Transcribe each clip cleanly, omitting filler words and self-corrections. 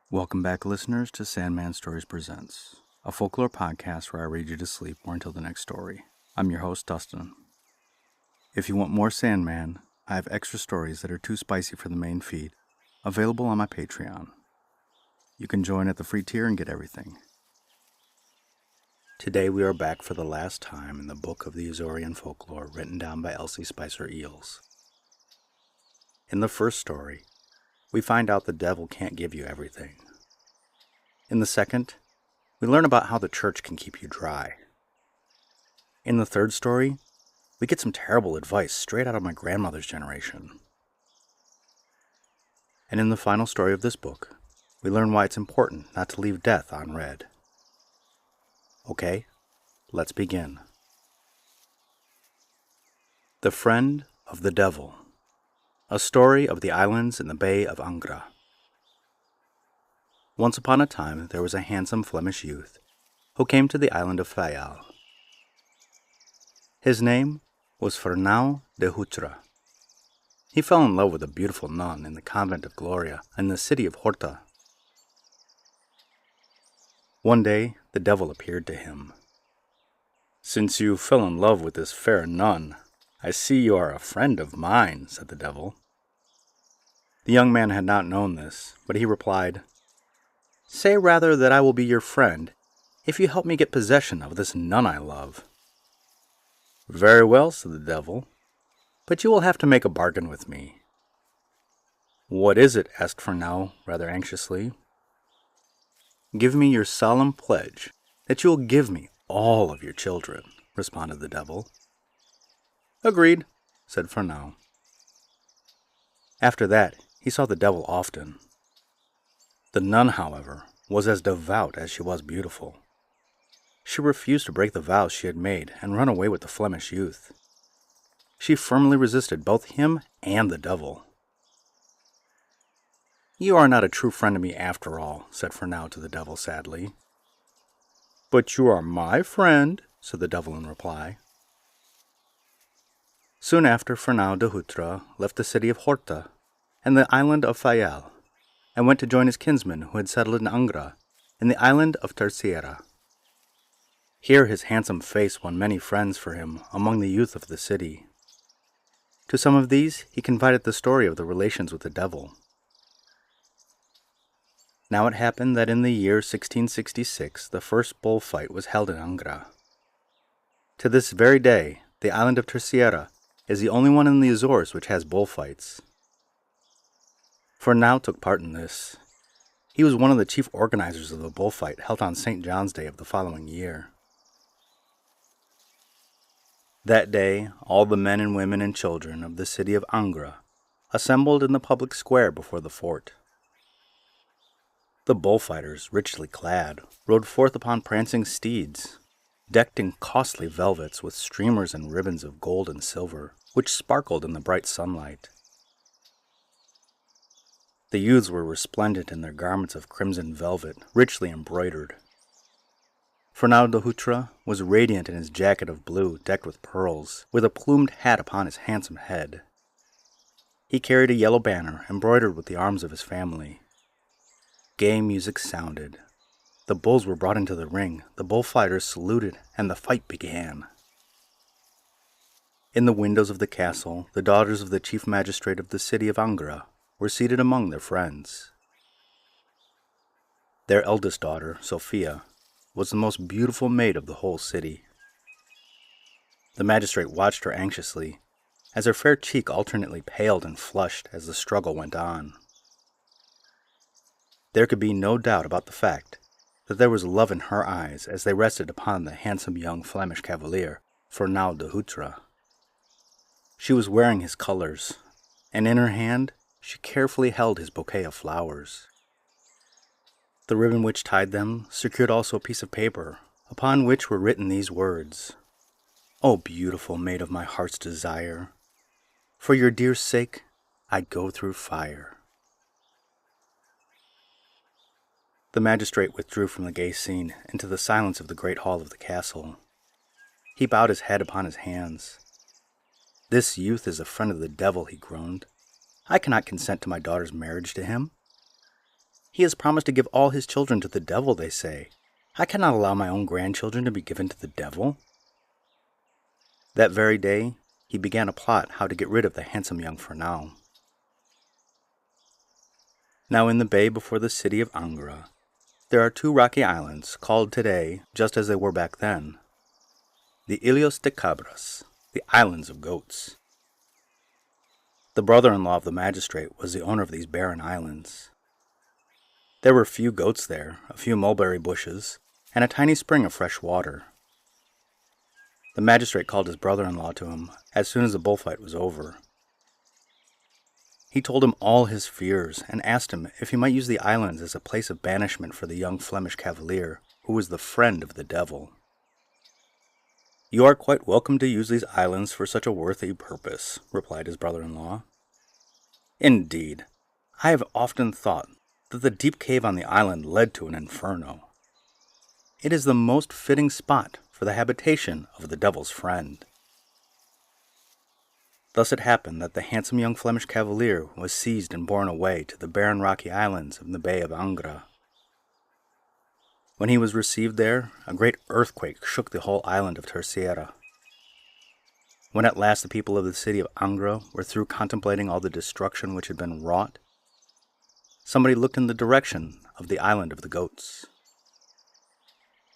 Welcome back, listeners, to Sandman Stories Presents, a folklore podcast where I read you to sleep or until the next story. I'm your host, Dustin. If you want more Sandman, I have extra stories that are too spicy for the main feed, available on my Patreon. You can join at the free tier and get everything. Today we are back for the last time in the book of the Azorian folklore written down by Elsie Spicer Eells. In the first story, we find out the devil can't give you everything. In the second, we learn about how the church can keep you dry. In the third story, we get some terrible advice straight out of my grandmother's generation. And in the final story of this book, we learn why it's important not to leave death unread. Okay, let's begin. The Friend of the Devil. A story of the islands in the Bay of Angra. Once upon a time, there was a handsome Flemish youth who came to the island of Fayal. His name was Fernão de Hutra. He fell in love with a beautiful nun in the convent of Gloria in the city of Horta. One day, the devil appeared to him. "Since you fell in love with this fair nun, I see you are a friend of mine," said the devil. The young man had not known this, but he replied, "Say rather that I will be your friend if you help me get possession of this nun I love." "Very well," said the devil, "but you will have to make a bargain with me." "What is it?" asked Fernão rather anxiously. "Give me your solemn pledge that you will give me all of your children," responded the devil. "Agreed," said Fernão. After that, he saw the devil often. The nun, however, was as devout as she was beautiful. She refused to break the vows she had made and run away with the Flemish youth. She firmly resisted both him and the devil. "You are not a true friend to me after all," said Fernão to the devil sadly. "But you are my friend," said the devil in reply. Soon after, Fernão de Hutra left the city of Horta and the island of Fayal, and went to join his kinsmen who had settled in Angra, in the island of Terceira. Here his handsome face won many friends for him among the youth of the city. To some of these he confided the story of the relations with the devil. Now it happened that in the year 1666 the first bullfight was held in Angra. To this very day, the island of Terceira is the only one in the Azores which has bullfights. Fernão took part in this. He was one of the chief organizers of the bullfight held on St. John's Day of the following year. That day, all the men and women and children of the city of Angra assembled in the public square before the fort. The bullfighters, richly clad, rode forth upon prancing steeds, decked in costly velvets with streamers and ribbons of gold and silver, which sparkled in the bright sunlight. The youths were resplendent in their garments of crimson velvet, richly embroidered. Fernão de Hutra was radiant in his jacket of blue, decked with pearls, with a plumed hat upon his handsome head. He carried a yellow banner embroidered with the arms of his family. Gay music sounded. The bulls were brought into the ring, the bullfighters saluted, and the fight began. In the windows of the castle, the daughters of the chief magistrate of the city of Angra were seated among their friends. Their eldest daughter, Sophia, was the most beautiful maid of the whole city. The magistrate watched her anxiously, as her fair cheek alternately paled and flushed as the struggle went on. There could be no doubt about the fact that there was love in her eyes as they rested upon the handsome young Flemish cavalier, Fernão de Hutra. She was wearing his colors, and in her hand she carefully held his bouquet of flowers. The ribbon which tied them secured also a piece of paper, upon which were written these words: "O beautiful maid of my heart's desire, for your dear sake I'd go through fire." The magistrate withdrew from the gay scene into the silence of the great hall of the castle. He bowed his head upon his hands. "This youth is a friend of the devil," he groaned. "I cannot consent to my daughter's marriage to him." He has promised to give all his children to the devil, they say. I cannot allow my own grandchildren to be given to the devil." That very day, he began a plot how to get rid of the handsome young Fernau. Now in the bay before the city of Angra, there are 2 rocky islands, called today, just as they were back then, the Ilhos de Cabras, the Islands of Goats. The brother-in-law of the magistrate was the owner of these barren islands. There were few goats there, a few mulberry bushes, and a tiny spring of fresh water. The magistrate called his brother-in-law to him as soon as the bullfight was over. He told him all his fears and asked him if he might use the islands as a place of banishment for the young Flemish cavalier who was the friend of the devil. "You are quite welcome to use these islands for such a worthy purpose," replied his brother-in-law. "Indeed, I have often thought that the deep cave on the island led to an inferno. It is the most fitting spot for the habitation of the devil's friend." Thus it happened that the handsome young Flemish cavalier was seized and borne away to the barren rocky islands in the Bay of Angra. When he was received there, a great earthquake shook the whole island of Terceira. When at last the people of the city of Angra were through contemplating all the destruction which had been wrought, somebody looked in the direction of the island of the goats.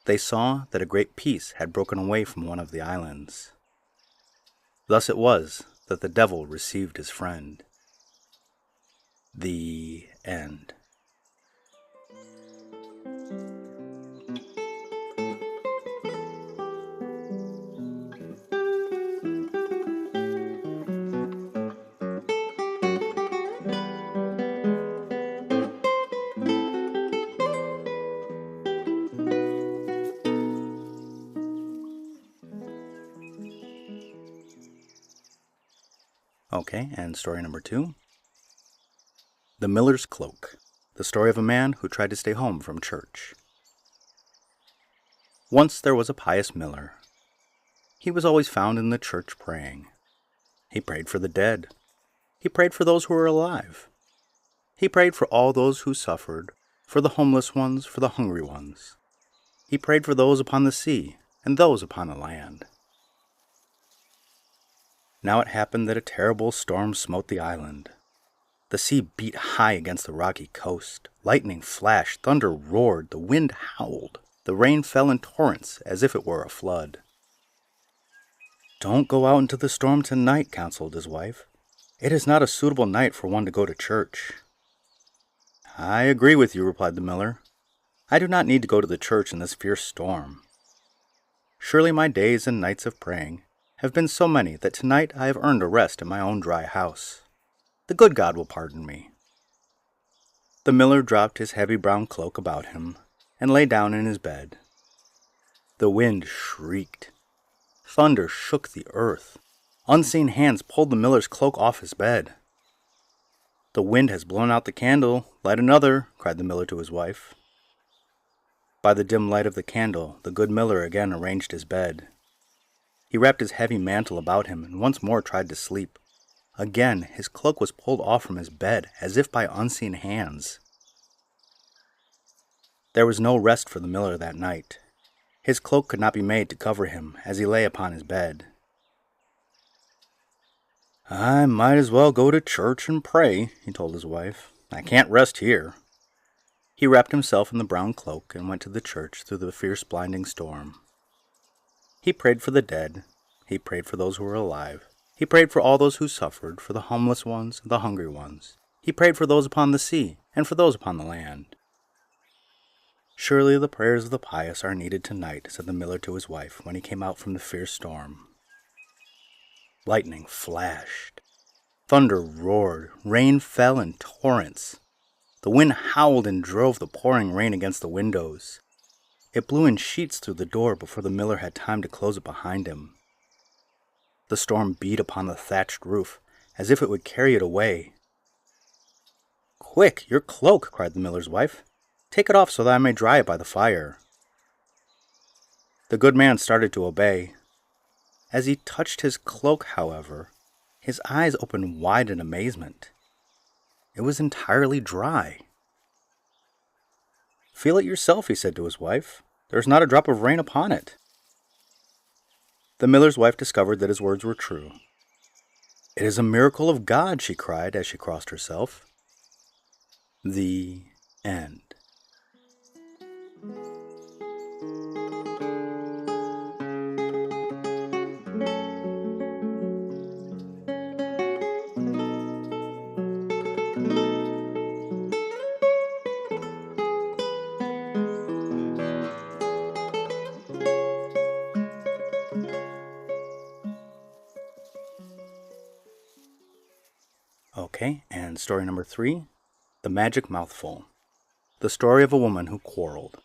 They saw that a great piece had broken away from one of the islands. Thus it was that the devil received his friend. The end. Okay, and story number 2. The Miller's Cloak, the story of a man who tried to stay home from church. Once there was a pious miller. He was always found in the church praying. He prayed for the dead. He prayed for those who were alive. He prayed for all those who suffered, for the homeless ones, for the hungry ones. He prayed for those upon the sea and those upon the land. Now it happened that a terrible storm smote the island. The sea beat high against the rocky coast. Lightning flashed, thunder roared, the wind howled. The rain fell in torrents as if it were a flood. "Don't go out into the storm tonight," counseled his wife. "It is not a suitable night for one to go to church." "I agree with you," replied the miller. "I do not need to go to the church in this fierce storm. Surely my days and nights of praying have been so many that tonight I have earned a rest in my own dry house. The good God will pardon me." The miller dropped his heavy brown cloak about him and lay down in his bed. The wind shrieked. Thunder shook the earth. Unseen hands pulled the miller's cloak off his bed. "The wind has blown out the candle. Light another," cried the miller to his wife. By the dim light of the candle, the good miller again arranged his bed. He wrapped his heavy mantle about him and once more tried to sleep. Again his cloak was pulled off from his bed, as if by unseen hands. There was no rest for the miller that night. His cloak could not be made to cover him as he lay upon his bed. "I might as well go to church and pray," he told his wife. "I can't rest here." He wrapped himself in the brown cloak and went to the church through the fierce blinding storm. He prayed for the dead. He prayed for those who were alive. He prayed for all those who suffered, for the homeless ones and the hungry ones. He prayed for those upon the sea and for those upon the land. "Surely the prayers of the pious are needed tonight," said the miller to his wife when he came out from the fierce storm. Lightning flashed. Thunder roared. Rain fell in torrents. The wind howled and drove the pouring rain against the windows. It blew in sheets through the door before the miller had time to close it behind him. The storm beat upon the thatched roof, as if it would carry it away. "Quick, your cloak!" cried the miller's wife. "Take it off so that I may dry it by the fire." The good man started to obey. As he touched his cloak, however, his eyes opened wide in amazement. It was entirely dry. "Feel it yourself," he said to his wife. "There is not a drop of rain upon it." The miller's wife discovered that his words were true. "It is a miracle of God," she cried as she crossed herself. The end. Okay, and story number 3, The Magic Mouthful. The story of a woman who quarreled.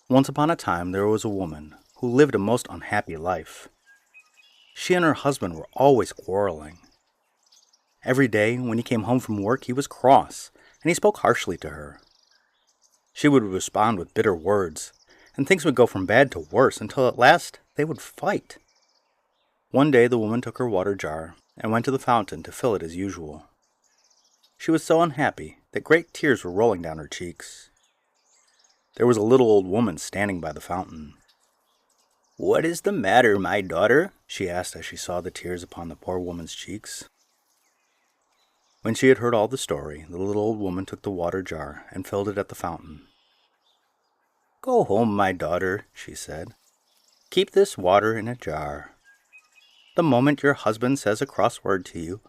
Once upon a time there was a woman who lived a most unhappy life. She and her husband were always quarreling. Every day when he came home from work he was cross, and he spoke harshly to her. She would respond with bitter words, and things would go from bad to worse until at last they would fight. One day the woman took her water jar and went to the fountain to fill it as usual. She was so unhappy that great tears were rolling down her cheeks. There was a little old woman standing by the fountain. "What is the matter, my daughter?" she asked as she saw the tears upon the poor woman's cheeks. When she had heard all the story, the little old woman took the water jar and filled it at the fountain. "Go home, my daughter," she said. "Keep this water in a jar. The moment your husband says a cross word to you,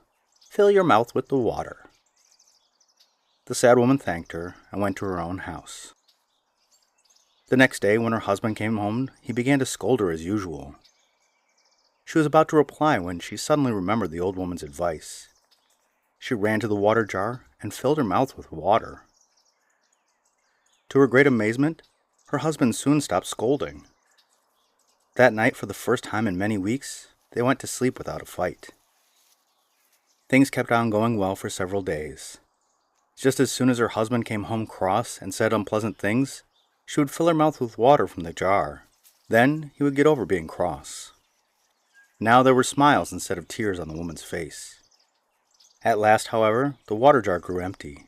fill your mouth with the water." The sad woman thanked her and went to her own house. The next day, when her husband came home, he began to scold her as usual. She was about to reply when she suddenly remembered the old woman's advice. She ran to the water jar and filled her mouth with water. To her great amazement, her husband soon stopped scolding. That night, for the first time in many weeks, they went to sleep without a fight. Things kept on going well for several days. Just as soon as her husband came home cross and said unpleasant things, she would fill her mouth with water from the jar. Then he would get over being cross. Now there were smiles instead of tears on the woman's face. At last, however, the water jar grew empty.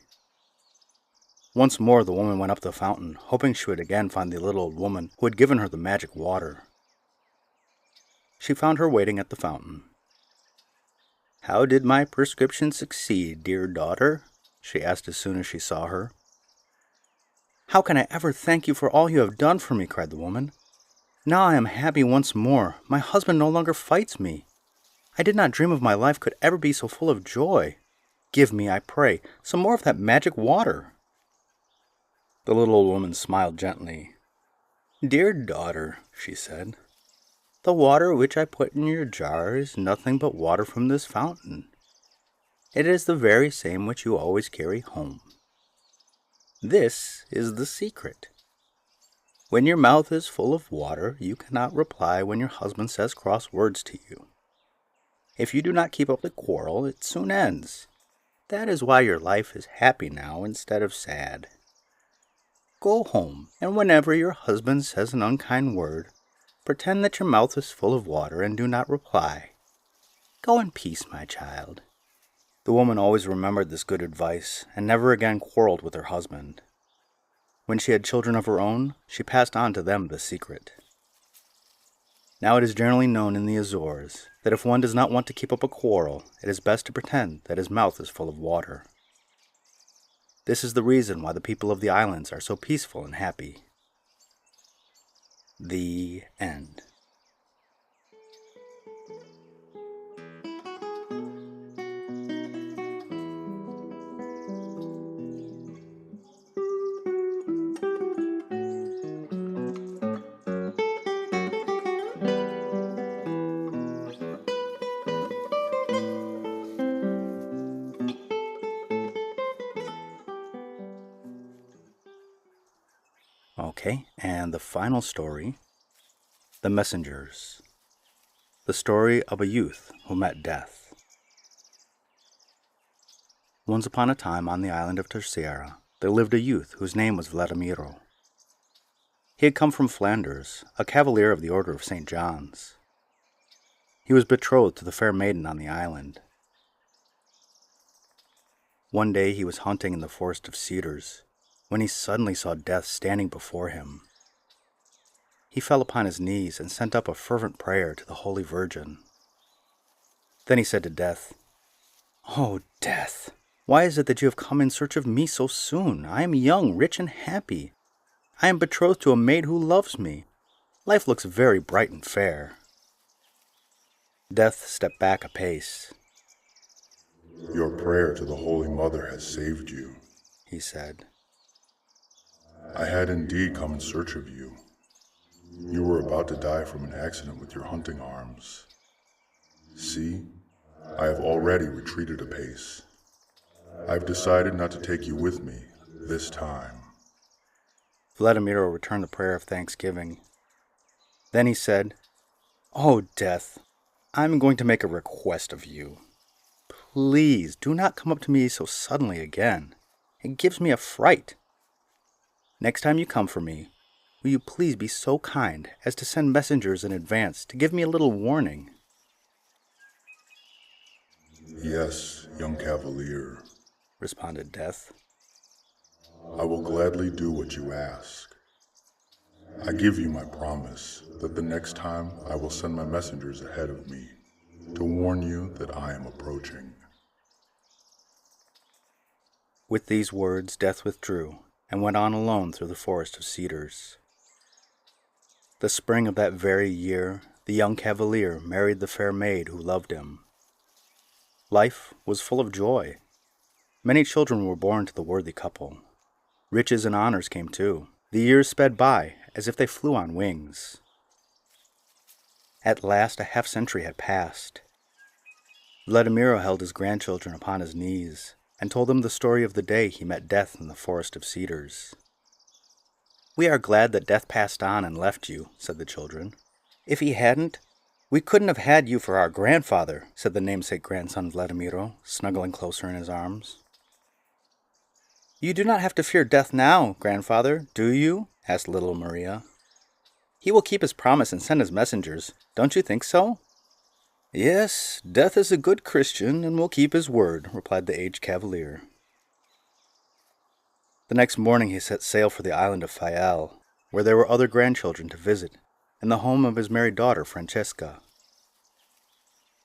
Once more the woman went up to the fountain, hoping she would again find the little old woman who had given her the magic water. She found her waiting at the fountain. "How did my prescription succeed, dear daughter?" she asked as soon as she saw her. "How can I ever thank you for all you have done for me?" cried the woman. "Now I am happy once more. My husband no longer fights me. I did not dream of my life could ever be so full of joy. Give me, I pray, some more of that magic water." The little old woman smiled gently. "Dear daughter," she said, "the water which I put in your jar is nothing but water from this fountain. It is the very same which you always carry home. This is the secret. When your mouth is full of water, you cannot reply when your husband says cross words to you. If you do not keep up the quarrel, it soon ends. That is why your life is happy now instead of sad. Go home, and whenever your husband says an unkind word, pretend that your mouth is full of water and do not reply. Go in peace, my child." The woman always remembered this good advice and never again quarreled with her husband. When she had children of her own, she passed on to them the secret. Now it is generally known in the Azores that if one does not want to keep up a quarrel, it is best to pretend that his mouth is full of water. This is the reason why the people of the islands are so peaceful and happy. The end. Okay, and the final story, The Messengers. The story of a youth who met death. Once upon a time on the island of Terceira, there lived a youth whose name was Vladimiro. He had come from Flanders, a cavalier of the Order of St. John's. He was betrothed to the fair maiden on the island. One day he was hunting in the forest of cedars, when he suddenly saw Death standing before him. He fell upon his knees and sent up a fervent prayer to the Holy Virgin. Then he said to Death, "Oh, Death, why is it that you have come in search of me so soon? I am young, rich, and happy. I am betrothed to a maid who loves me. Life looks very bright and fair." Death stepped back a pace. "Your prayer to the Holy Mother has saved you," he said. "I had indeed come in search of you. You were about to die from an accident with your hunting arms. See, I have already retreated a pace. I've decided not to take you with me this time." Vladimiro returned the prayer of thanksgiving. Then he said, "Oh, Death, I'm going to make a request of you. Please do not come up to me so suddenly again. It gives me a fright. Next time you come for me, will you please be so kind as to send messengers in advance to give me a little warning?" "Yes, young cavalier," responded Death. "I will gladly do what you ask. I give you my promise that the next time I will send my messengers ahead of me to warn you that I am approaching." With these words, Death withdrew and went on alone through the forest of cedars. The spring of that very year, the young cavalier married the fair maid who loved him. Life was full of joy. Many children were born to the worthy couple. Riches and honors came too. The years sped by as if they flew on wings. At last a half-century had passed. Vladimiro held his grandchildren upon his knees and told them the story of the day he met Death in the forest of cedars. "We are glad that Death passed on and left you," said the children. "If he hadn't, we couldn't have had you for our grandfather," said the namesake grandson Vladimiro, snuggling closer in his arms. "You do not have to fear Death now, grandfather, do you?" asked little Maria. "He will keep his promise and send his messengers. Don't you think so?" "Yes, Death is a good Christian and will keep his word," replied the aged cavalier. The next morning he set sail for the island of Fayal, where there were other grandchildren to visit, and the home of his married daughter Francesca.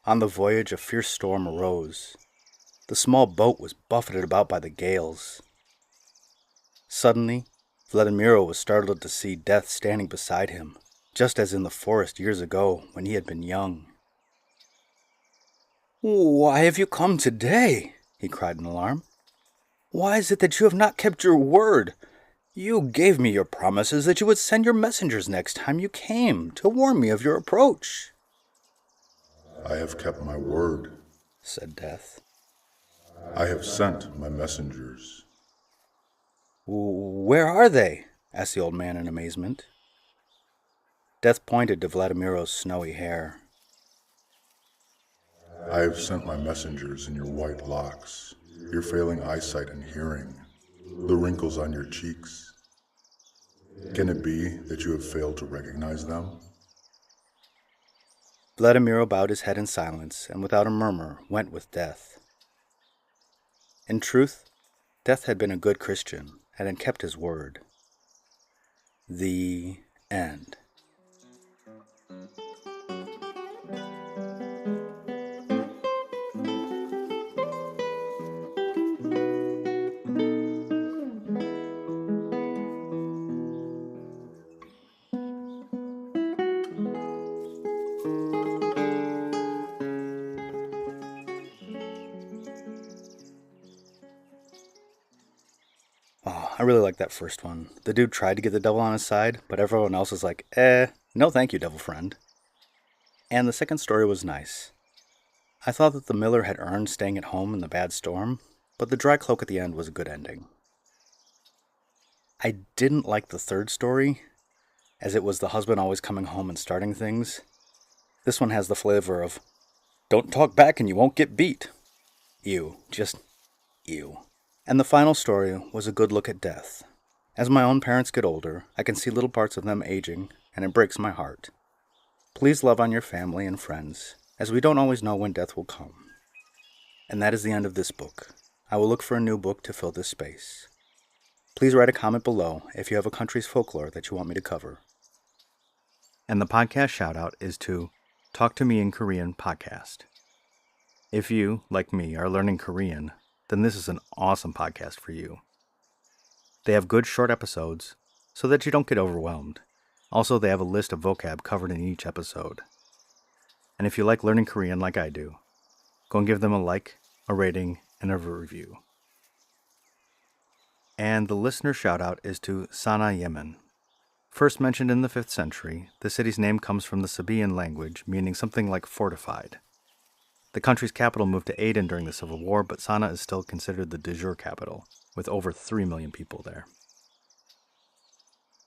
On the voyage a fierce storm arose. The small boat was buffeted about by the gales. Suddenly, Vladimiro was startled to see Death standing beside him, just as in the forest years ago when he had been young. "Why have you come today?" he cried in alarm. "Why is it that you have not kept your word? You gave me your promises that you would send your messengers next time you came to warn me of your approach." "I have kept my word," said Death. "I have sent my messengers." "Where are they?" asked the old man in amazement. Death pointed to Vladimiro's snowy hair. "I have sent my messengers in your white locks, your failing eyesight and hearing, the wrinkles on your cheeks. Can it be that you have failed to recognize them?" Vladimiro bowed his head in silence and without a murmur went with Death. In truth, Death had been a good Christian and had kept his word. The end. Oh, I really like that first one. The dude tried to get the devil on his side, but everyone else was like, no thank you, devil friend. And the second story was nice. I thought that the miller had earned staying at home in the bad storm, but the dry cloak at the end was a good ending. I didn't like the third story, as it was the husband always coming home and starting things. This one has the flavor of, don't talk back and you won't get beat. Ew, just ew. And the final story was a good look at death. As my own parents get older, I can see little parts of them aging, and it breaks my heart. Please love on your family and friends, as we don't always know when death will come. And that is the end of this book. I will look for a new book to fill this space. Please write a comment below if you have a country's folklore that you want me to cover. And the podcast shoutout is to Talk to Me in Korean podcast. If you, like me, are learning Korean, then this is an awesome podcast for you. They have good short episodes so that you don't get overwhelmed. Also, they have a list of vocab covered in each episode. And if you like learning Korean like I do, go and give them a like, a rating, and a review. And the listener shoutout is to Sanaa, Yemen. First mentioned in the 5th century, the city's name comes from the Sabaean language, meaning something like fortified. The country's capital moved to Aden during the Civil War, but Sanaa is still considered the de jure capital, with over 3 million people there.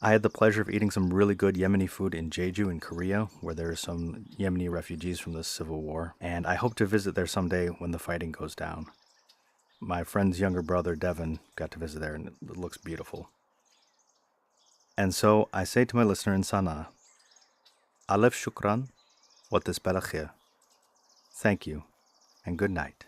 I had the pleasure of eating some really good Yemeni food in Jeju in Korea, where there are some Yemeni refugees from the Civil War, and I hope to visit there someday when the fighting goes down. My friend's younger brother, Devin, got to visit there, and it looks beautiful. And so I say to my listener in Sanaa, Alef shukran wa tisbala khair. Thank you, and good night.